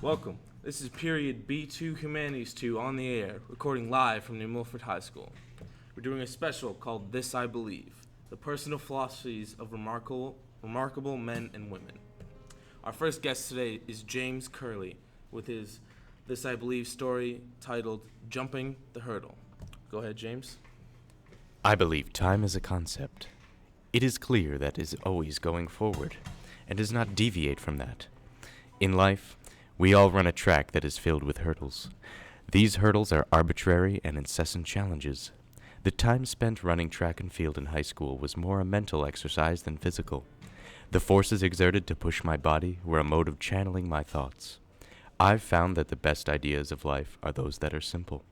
Welcome. This is period B2 Humanities 2 on the air, recording live from New Milford High School. We're doing a special called This I Believe, the personal philosophies of remarkable men and women. Our first guest today is James Curley with his This I Believe story titled Jumping the Hurdle. Go ahead, James. I believe time is a concept. It is clear that it is always going forward, and does not deviate from that. In life, we all run a track that is filled with hurdles. These hurdles are arbitrary and incessant challenges. The time spent running track and field in high school was more a mental exercise than physical. The forces exerted to push my body were a mode of channeling my thoughts. I've found that the best ideas of life are those that are simple.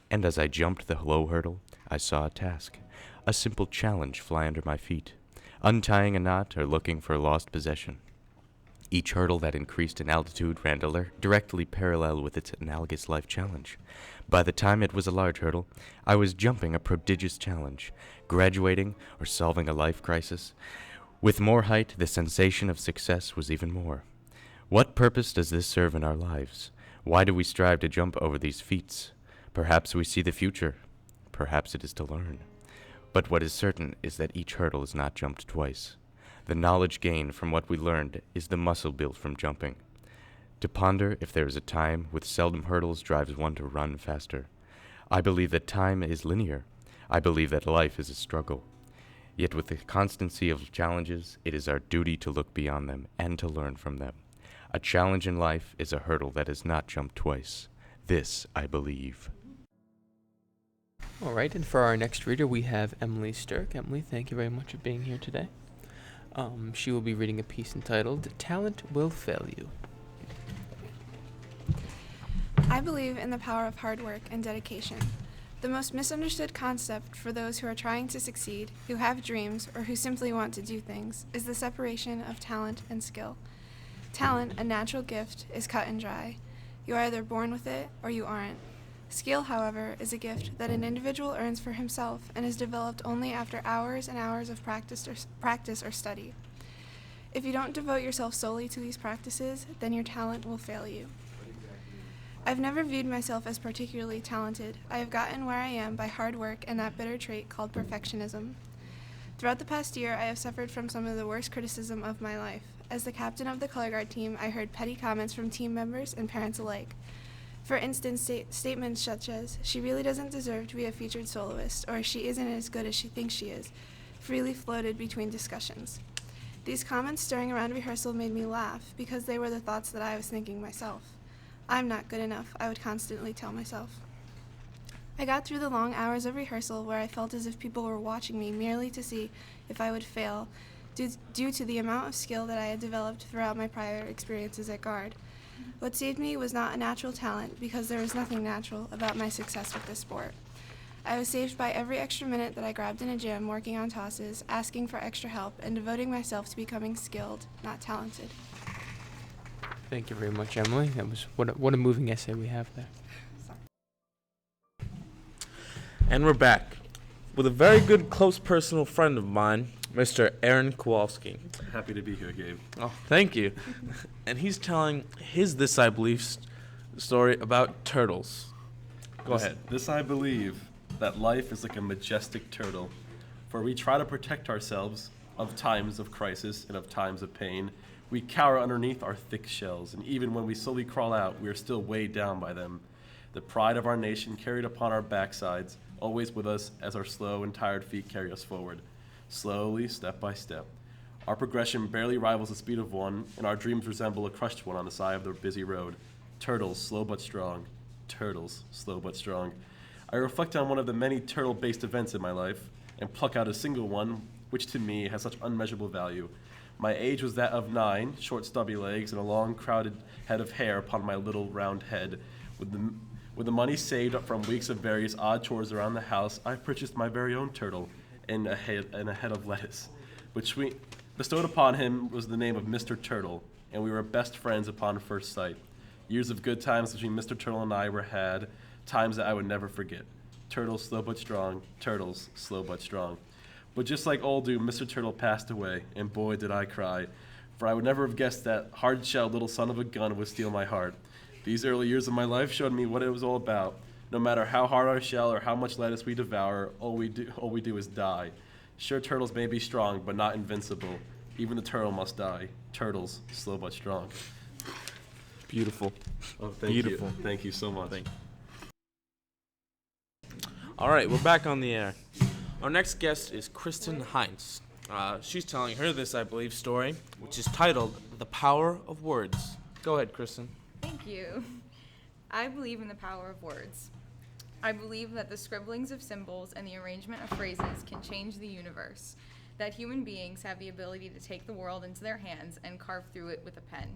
And as I jumped the low hurdle, I saw a task, a simple challenge fly under my feet, untying a knot or looking for a lost possession. Each hurdle that increased in altitude ran directly parallel with its analogous life challenge. By the time it was a large hurdle, I was jumping a prodigious challenge, graduating or solving a life crisis. With more height, the sensation of success was even more. What purpose does this serve in our lives? Why do we strive to jump over these feats? Perhaps we see the future. Perhaps it is to learn. But what is certain is that each hurdle is not jumped twice. The knowledge gained from what we learned is the muscle built from jumping. To ponder if there is a time with seldom hurdles drives one to run faster. I believe that time is linear. I believe that life is a struggle. Yet with the constancy of challenges, it is our duty to look beyond them and to learn from them. A challenge in life is a hurdle that is not jumped twice. This I believe. All right, and for our next reader, we have Emily Stirk. Emily, thank you very much for being here today. She will be reading a piece entitled, Talent Will Fail You. I believe in the power of hard work and dedication. The most misunderstood concept for those who are trying to succeed, who have dreams, or who simply want to do things, is the separation of talent and skill. Talent, a natural gift, is cut and dry. You are either born with it or you aren't. Skill, however, is a gift that an individual earns for himself and is developed only after hours and hours of practice or study. If you don't devote yourself solely to these practices, then your talent will fail you. I've never viewed myself as particularly talented. I have gotten where I am by hard work and that bitter trait called perfectionism. Throughout the past year, I have suffered from some of the worst criticism of my life. As the captain of the color guard team, I heard petty comments from team members and parents alike. For instance, statements such as, "She really doesn't deserve to be a featured soloist," or "She isn't as good as she thinks she is," freely floated between discussions. These comments stirring around rehearsal made me laugh because they were the thoughts that I was thinking myself. "I'm not good enough," I would constantly tell myself. I got through the long hours of rehearsal where I felt as if people were watching me merely to see if I would fail, due to the amount of skill that I had developed throughout my prior experiences at guard. What saved me was not a natural talent, because there was nothing natural about my success with this sport. I was saved by every extra minute that I grabbed in a gym working on tosses, asking for extra help, and devoting myself to becoming skilled, not talented. Thank you very much, Emily. That was what a moving essay we have there. And we're back with a very good close personal friend of mine, Mr. Aaron Kowalski. Happy to be here, Gabe. Oh, thank you. And he's telling his This I Believe story about turtles. Go ahead. This I believe, that life is like a majestic turtle, for we try to protect ourselves of times of crisis and of times of pain. We cower underneath our thick shells, and even when we slowly crawl out, we are still weighed down by them. The pride of our nation carried upon our backsides, always with us as our slow and tired feet carry us forward. Slowly, step by step. Our progression barely rivals the speed of one, and our dreams resemble a crushed one on the side of the busy road. Turtles, slow but strong. Turtles, slow but strong. I reflect on one of the many turtle-based events in my life, and pluck out a single one, which to me has such unmeasurable value. My age was that of 9, short stubby legs, and a long crowded head of hair upon my little round head. With the money saved up from weeks of various odd chores around the house, I purchased my very own turtle and a head of lettuce. Bestowed upon him was the name of Mr. Turtle, and we were best friends upon first sight. Years of good times between Mr. Turtle and I were had, times that I would never forget. Turtles slow but strong, turtles slow but strong. But just like old Doom, Mr. Turtle passed away, and boy did I cry. For I would never have guessed that hard-shelled little son of a gun would steal my heart. These early years of my life showed me what it was all about. No matter how hard our shell or how much lettuce we devour, all we do is die. Sure, turtles may be strong, but not invincible. Even the turtle must die. Turtles, slow but strong. Beautiful. Oh, thank Beautiful. you. Thank you so much. All right, we're back on the air. Our next guest is Kristen Heinz. She's telling her This I Believe story, which is titled The Power of Words. Go ahead, Kristen. Thank you. I believe in the power of words. I believe that the scribblings of symbols and the arrangement of phrases can change the universe, that human beings have the ability to take the world into their hands and carve through it with a pen.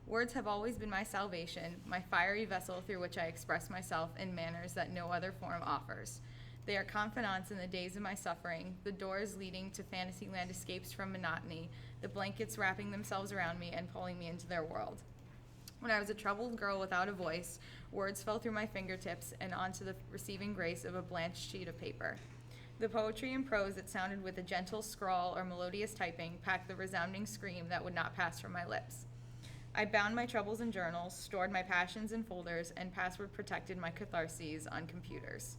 Words have always been my salvation, my fiery vessel through which I express myself in manners that no other form offers. They are confidants in the days of my suffering, the doors leading to fantasyland escapes from monotony, the blankets wrapping themselves around me and pulling me into their world. When I was a troubled girl without a voice, words fell through my fingertips and onto the receiving grace of a blanched sheet of paper. The poetry and prose that sounded with a gentle scrawl or melodious typing packed the resounding scream that would not pass from my lips. I bound my troubles in journals, stored my passions in folders, and password protected my catharses on computers.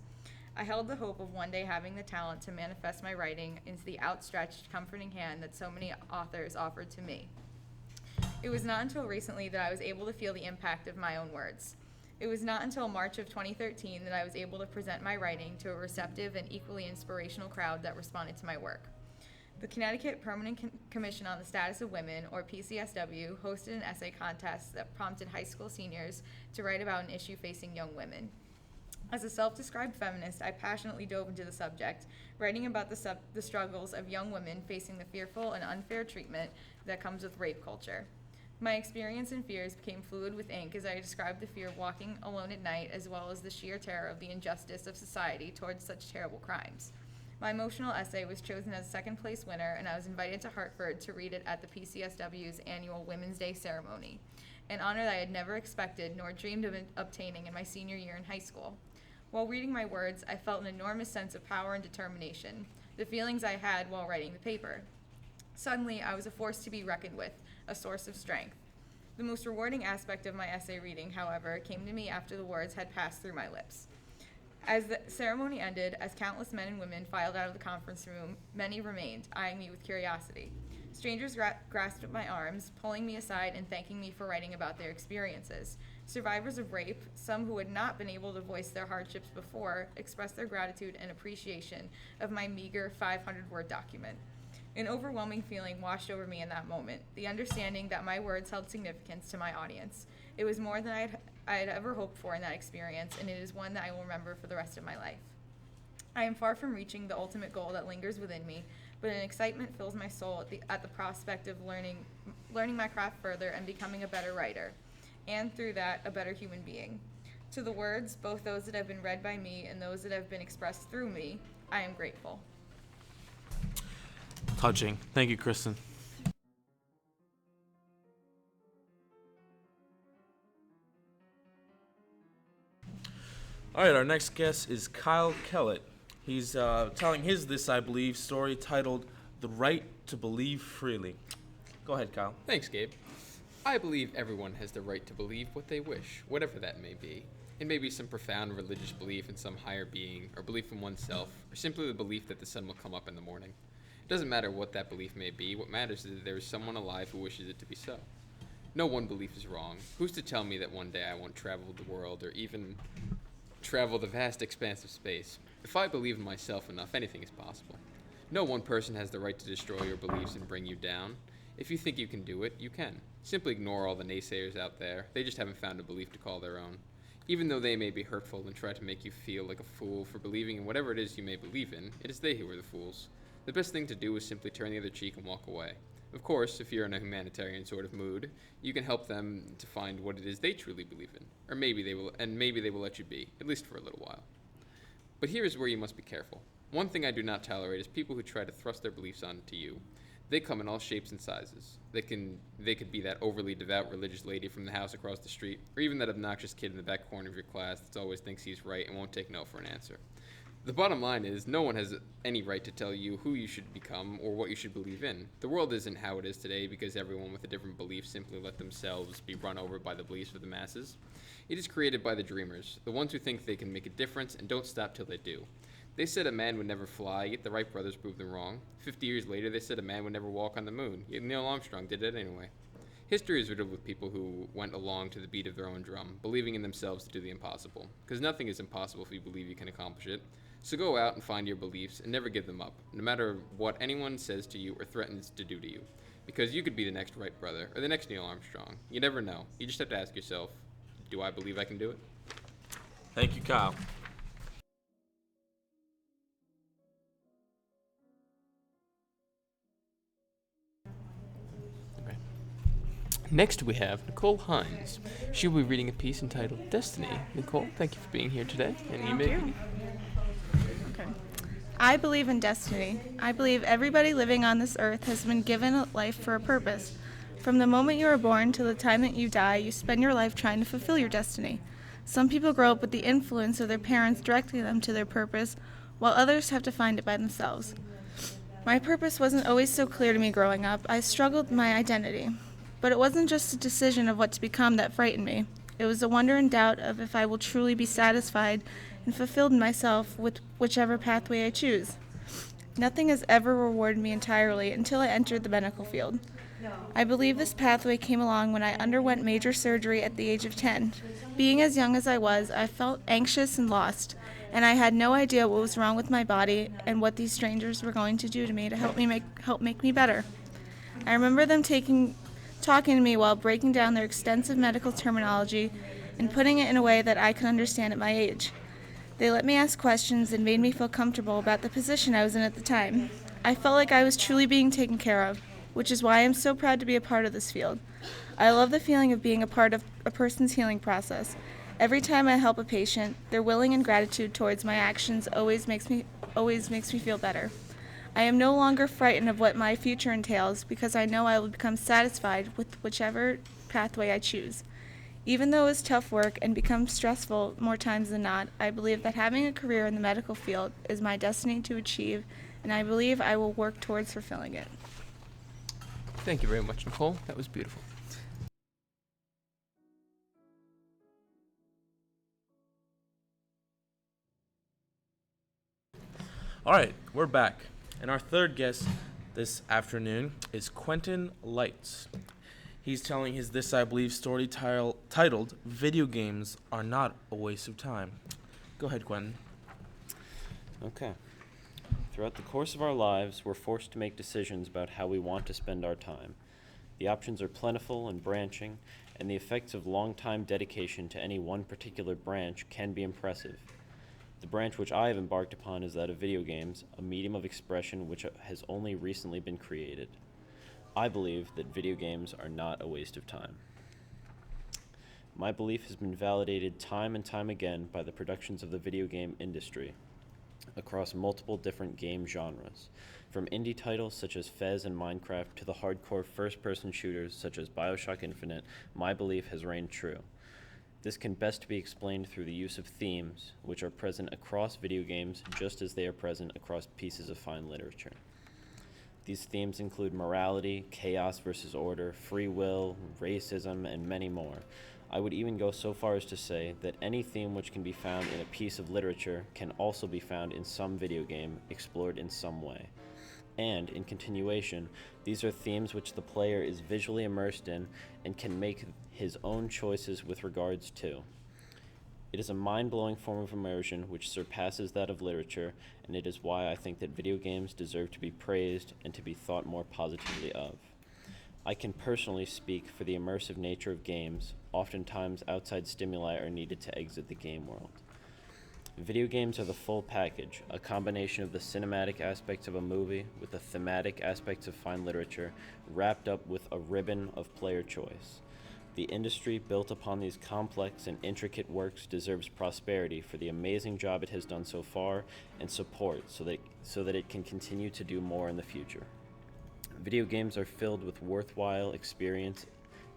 I held the hope of one day having the talent to manifest my writing into the outstretched, comforting hand that so many authors offered to me. It was not until recently that I was able to feel the impact of my own words. It was not until March of 2013 that I was able to present my writing to a receptive and equally inspirational crowd that responded to my work. The Connecticut Permanent Commission on the Status of Women, or PCSW, hosted an essay contest that prompted high school seniors to write about an issue facing young women. As a self-described feminist, I passionately dove into the subject, writing about the struggles of young women facing the fearful and unfair treatment that comes with rape culture. My experience and fears became fluid with ink as I described the fear of walking alone at night, as well as the sheer terror of the injustice of society towards such terrible crimes. My emotional essay was chosen as a second-place winner, and I was invited to Hartford to read it at the PCSW's annual Women's Day ceremony, an honor that I had never expected nor dreamed of obtaining in my senior year in high school. While reading my words, I felt an enormous sense of power and determination, the feelings I had while writing the paper. Suddenly, I was a force to be reckoned with, a source of strength. The most rewarding aspect of my essay reading, however, came to me after the words had passed through my lips. As the ceremony ended, as countless men and women filed out of the conference room, many remained, eyeing me with curiosity. Strangers grasped at my arms, pulling me aside and thanking me for writing about their experiences. Survivors of rape, some who had not been able to voice their hardships before, expressed their gratitude and appreciation of my meager 500-word document. An overwhelming feeling washed over me in that moment, the understanding that my words held significance to my audience. It was more than I had ever hoped for in that experience, and it is one that I will remember for the rest of my life. I am far from reaching the ultimate goal that lingers within me, but an excitement fills my soul at the prospect of learning my craft further and becoming a better writer, and through that, a better human being. To the words, both those that have been read by me and those that have been expressed through me, I am grateful. Touching. Thank you, Kristen. All right, our next guest is Kyle Kellett. He's telling his This I Believe story titled The Right to Believe Freely. Go ahead, Kyle. Thanks, Gabe. I believe everyone has the right to believe what they wish, whatever that may be. It may be some profound religious belief in some higher being, or belief in oneself, or simply the belief that the sun will come up in the morning. It doesn't matter what that belief may be. What matters is that there is someone alive who wishes it to be so. No one belief is wrong. Who's to tell me that one day I won't travel the world, or even travel the vast expanse of space? If I believe in myself enough, anything is possible. No one person has the right to destroy your beliefs and bring you down. If you think you can do it, you can. Simply ignore all the naysayers out there. They just haven't found a belief to call their own. Even though they may be hurtful and try to make you feel like a fool for believing in whatever it is you may believe in, it is they who are the fools. The best thing to do is simply turn the other cheek and walk away. Of course, if you're in a humanitarian sort of mood, you can help them to find what it is they truly believe in. Or maybe they will let you be, at least for a little while. But here is where you must be careful. One thing I do not tolerate is people who try to thrust their beliefs onto you. They come in all shapes and sizes. They could be that overly devout religious lady from the house across the street, or even that obnoxious kid in the back corner of your class that always thinks he's right and won't take no for an answer. The bottom line is, no one has any right to tell you who you should become or what you should believe in. The world isn't how it is today because everyone with a different belief simply let themselves be run over by the beliefs of the masses. It is created by the dreamers, the ones who think they can make a difference and don't stop till they do. They said a man would never fly, yet the Wright brothers proved them wrong. 50 years later, they said a man would never walk on the moon, yet Neil Armstrong did it anyway. History is riddled with people who went along to the beat of their own drum, believing in themselves to do the impossible. Because nothing is impossible if you believe you can accomplish it. So go out and find your beliefs and never give them up, no matter what anyone says to you or threatens to do to you. Because you could be the next Wright brother or the next Neil Armstrong. You never know. You just have to ask yourself, do I believe I can do it? Thank you, Kyle. Next, we have Nicole Hines. She will be reading a piece entitled Destiny. Nicole, thank you for being here today. And Thank you. Okay. I believe in destiny. I believe everybody living on this earth has been given a life for a purpose. From the moment you are born to the time that you die, you spend your life trying to fulfill your destiny. Some people grow up with the influence of their parents directing them to their purpose, while others have to find it by themselves. My purpose wasn't always so clear to me growing up. I struggled with my identity. But it wasn't just a decision of what to become that frightened me. It was a wonder and doubt of if I will truly be satisfied and fulfilled in myself with whichever pathway I choose. Nothing has ever rewarded me entirely until I entered the medical field. I believe this pathway came along when I underwent major surgery at the age of 10. Being as young as I was, I felt anxious and lost, and I had no idea what was wrong with my body and what these strangers were going to do to me to help make me better. I remember them talking to me while breaking down their extensive medical terminology and putting it in a way that I could understand at my age. They let me ask questions and made me feel comfortable about the position I was in at the time. I felt like I was truly being taken care of, which is why I'm so proud to be a part of this field. I love the feeling of being a part of a person's healing process. Every time I help a patient, their willing and gratitude towards my actions always makes me feel better. I am no longer frightened of what my future entails because I know I will become satisfied with whichever pathway I choose. Even though it's tough work and becomes stressful more times than not, I believe that having a career in the medical field is my destiny to achieve, and I believe I will work towards fulfilling it. Thank you very much, Nicole. That was beautiful. All right, we're back. And our third guest this afternoon is Quentin Lights. He's telling his This I Believe story titled Video Games Are Not a Waste of Time. Go ahead, Quentin. Okay. Throughout the course of our lives, we're forced to make decisions about how we want to spend our time. The options are plentiful and branching, and the effects of long-time dedication to any one particular branch can be impressive. The branch which I have embarked upon is that of video games, a medium of expression which has only recently been created. I believe that video games are not a waste of time. My belief has been validated time and time again by the productions of the video game industry across multiple different game genres, from indie titles such as Fez and Minecraft to the hardcore first-person shooters such as BioShock Infinite. My belief has reigned true. This can best be explained through the use of themes, which are present across video games just as they are present across pieces of fine literature. These themes include morality, chaos versus order, free will, racism, and many more. I would even go so far as to say that any theme which can be found in a piece of literature can also be found in some video game, explored in some way. And, in continuation, these are themes which the player is visually immersed in and can make his own choices with regards to. It is a mind-blowing form of immersion which surpasses that of literature, and it is why I think that video games deserve to be praised and to be thought more positively of. I can personally speak for the immersive nature of games. Oftentimes, outside stimuli are needed to exit the game world. Video games are the full package, a combination of the cinematic aspects of a movie with the thematic aspects of fine literature, wrapped up with a ribbon of player choice. The industry built upon these complex and intricate works deserves prosperity for the amazing job it has done so far and support so that it can continue to do more in the future. Video games are filled with worthwhile experience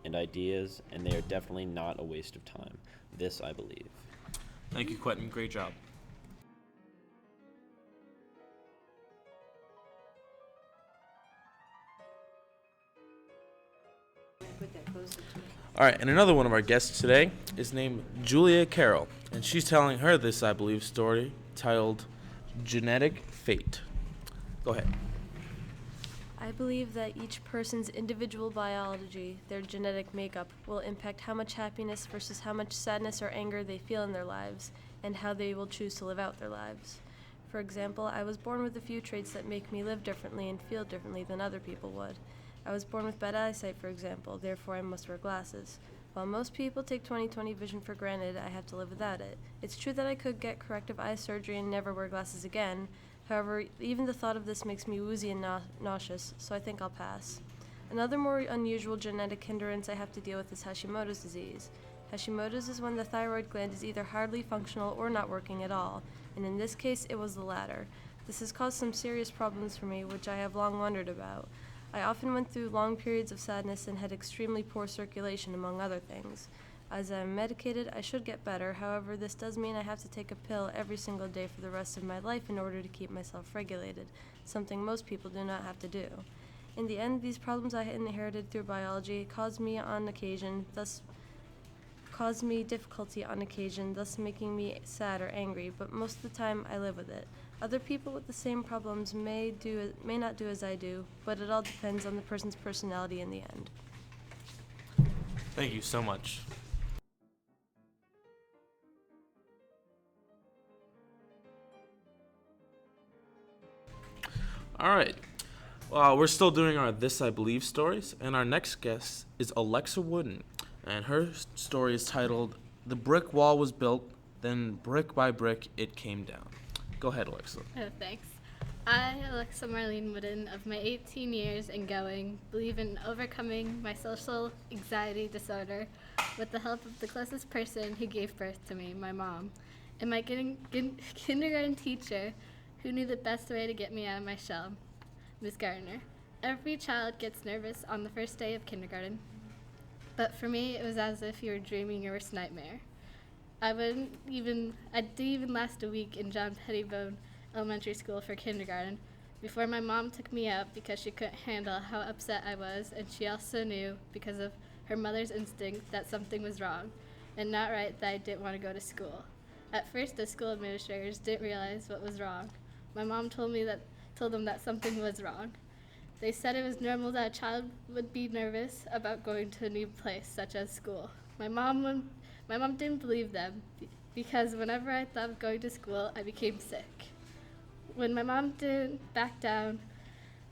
and ideas, and they are definitely not a waste of time. This I believe. Thank you, Quentin. Great job. All right, and another one of our guests today is named Julia Carroll, and she's telling her This I Believe story titled Genetic Fate. Go ahead. I believe that each person's individual biology, their genetic makeup, will impact how much happiness versus how much sadness or anger they feel in their lives, and how they will choose to live out their lives. For example, I was born with a few traits that make me live differently and feel differently than other people would. I was born with bad eyesight, for example, therefore I must wear glasses. While most people take 20/20 vision for granted, I have to live without it. It's true that I could get corrective eye surgery and never wear glasses again. However, even the thought of this makes me woozy and nauseous, so I think I'll pass. Another more unusual genetic hindrance I have to deal with is Hashimoto's disease. Hashimoto's is when the thyroid gland is either hardly functional or not working at all, and in this case, it was the latter. This has caused some serious problems for me, which I have long wondered about. I often went through long periods of sadness and had extremely poor circulation, among other things. As I am medicated, I should get better. However, this does mean I have to take a pill every single day for the rest of my life in order to keep myself regulated, something most people do not have to do. In the end, these problems I inherited through biology caused me difficulty on occasion, thus making me sad or angry, but most of the time I live with it. Other people with the same problems may not do as I do, but it all depends on the person's personality in the end. Thank you so much. All right. We're still doing our This I Believe stories, and our next guest is Alexa Wooden, and her story is titled The Brick Wall Was Built, Then Brick by Brick It Came Down. Go ahead, Alexa. Oh, thanks. I, Alexa Marlene Wooden, of my 18 years and going, believe in overcoming my social anxiety disorder with the help of the closest person who gave birth to me, my mom, and my kindergarten teacher who knew the best way to get me out of my shell, Miss Gardner. Every child gets nervous on the first day of kindergarten, but for me it was as if you were dreaming your worst nightmare. I didn't even last a week in John Pettibone Elementary School for kindergarten before my mom took me out because she couldn't handle how upset I was, and she also knew, because of her mother's instinct, that something was wrong and not right, that I didn't want to go to school. At first, the school administrators didn't realize what was wrong. My mom told them that something was wrong. They said it was normal that a child would be nervous about going to a new place, such as school. My mom didn't believe them because whenever I thought of going to school, I became sick. When my mom didn't back down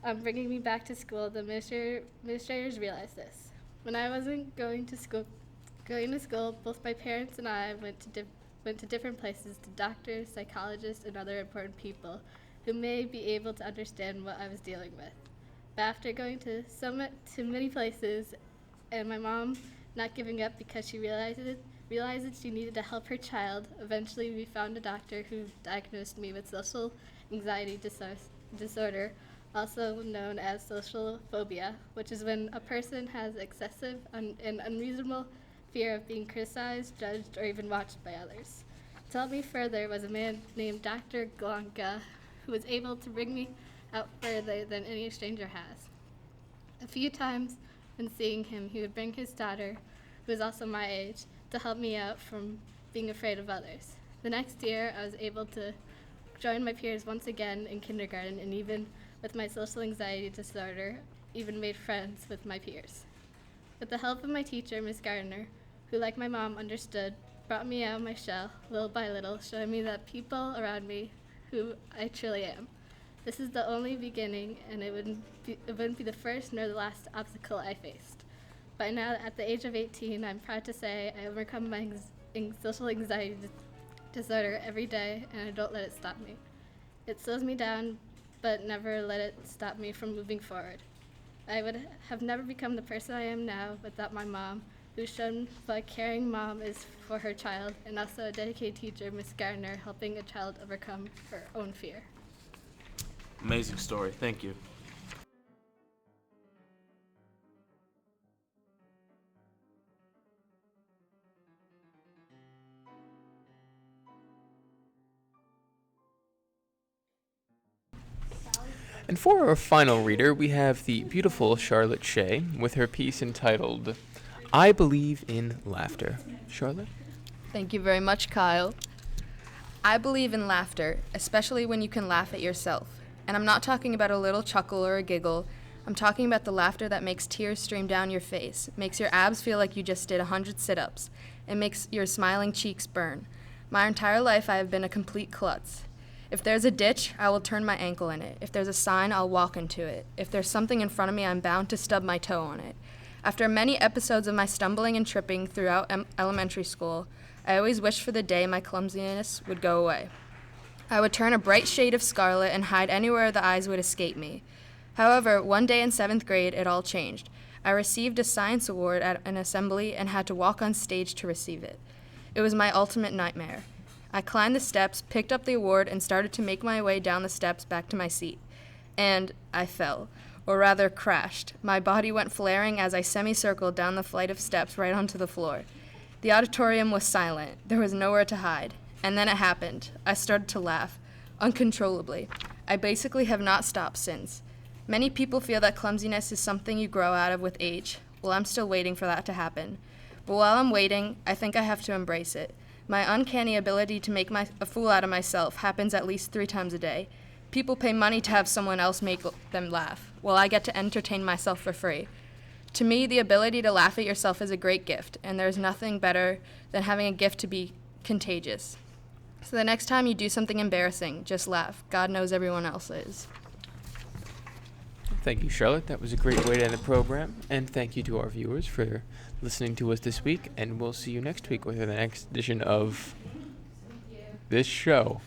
on bringing me back to school, the administrators realized this. When I wasn't going to school, both my parents and I went to different places, to doctors, psychologists, and other important people who may be able to understand what I was dealing with. But after going to many places, and my mom not giving up because she realized that she needed to help her child, eventually we found a doctor who diagnosed me with social anxiety disorder, also known as social phobia, which is when a person has excessive and unreasonable fear of being criticized, judged, or even watched by others. To help me further was a man named Dr. Glonka, who was able to bring me out further than any stranger has. A few times when seeing him, he would bring his daughter, who was also my age, to help me out from being afraid of others. The next year, I was able to join my peers once again in kindergarten, and even with my social anxiety disorder, even made friends with my peers. With the help of my teacher, Miss Gardner, who, like my mom, understood, brought me out of my shell, little by little, showing me that people around me who I truly am. This is the only beginning, and it wouldn't be the first nor the last obstacle I faced. By now, at the age of 18, I'm proud to say I overcome my social anxiety disorder every day, and I don't let it stop me. It slows me down, but never let it stop me from moving forward. I would have never become the person I am now without my mom, who's shown what a caring mom is for her child, and also a dedicated teacher, Miss Gardner, helping a child overcome her own fear. Amazing story. Thank you. And for our final reader, we have the beautiful Charlotte Shea with her piece entitled, I believe in laughter. Charlotte? Thank you very much, Kyle. I believe in laughter, especially when you can laugh at yourself. And I'm not talking about a little chuckle or a giggle. I'm talking about the laughter that makes tears stream down your face, makes your abs feel like you just did 100 sit-ups, and makes your smiling cheeks burn. My entire life I have been a complete klutz. If there's a ditch, I will turn my ankle in it. If there's a sign, I'll walk into it. If there's something in front of me, I'm bound to stub my toe on it. After many episodes of my stumbling and tripping throughout elementary school, I always wished for the day my clumsiness would go away. I would turn a bright shade of scarlet and hide anywhere the eyes would escape me. However, one day in 7th grade, it all changed. I received a science award at an assembly and had to walk on stage to receive it. It was my ultimate nightmare. I climbed the steps, picked up the award, and started to make my way down the steps back to my seat. And I fell, or rather crashed. My body went flaring as I semicircled down the flight of steps right onto the floor. The auditorium was silent. There was nowhere to hide. And then it happened. I started to laugh, uncontrollably. I basically have not stopped since. Many people feel that clumsiness is something you grow out of with age. Well, I'm still waiting for that to happen. But while I'm waiting, I think I have to embrace it. My uncanny ability to make a fool out of myself happens at least 3 times a day. People pay money to have someone else make them laugh, while I get to entertain myself for free. To me, the ability to laugh at yourself is a great gift, and there's nothing better than having a gift to be contagious. So the next time you do something embarrassing, just laugh. God knows everyone else is. Thank you, Charlotte. That was a great way to end the program. And thank you to our viewers for listening to us this week. And we'll see you next week with the next edition of this show.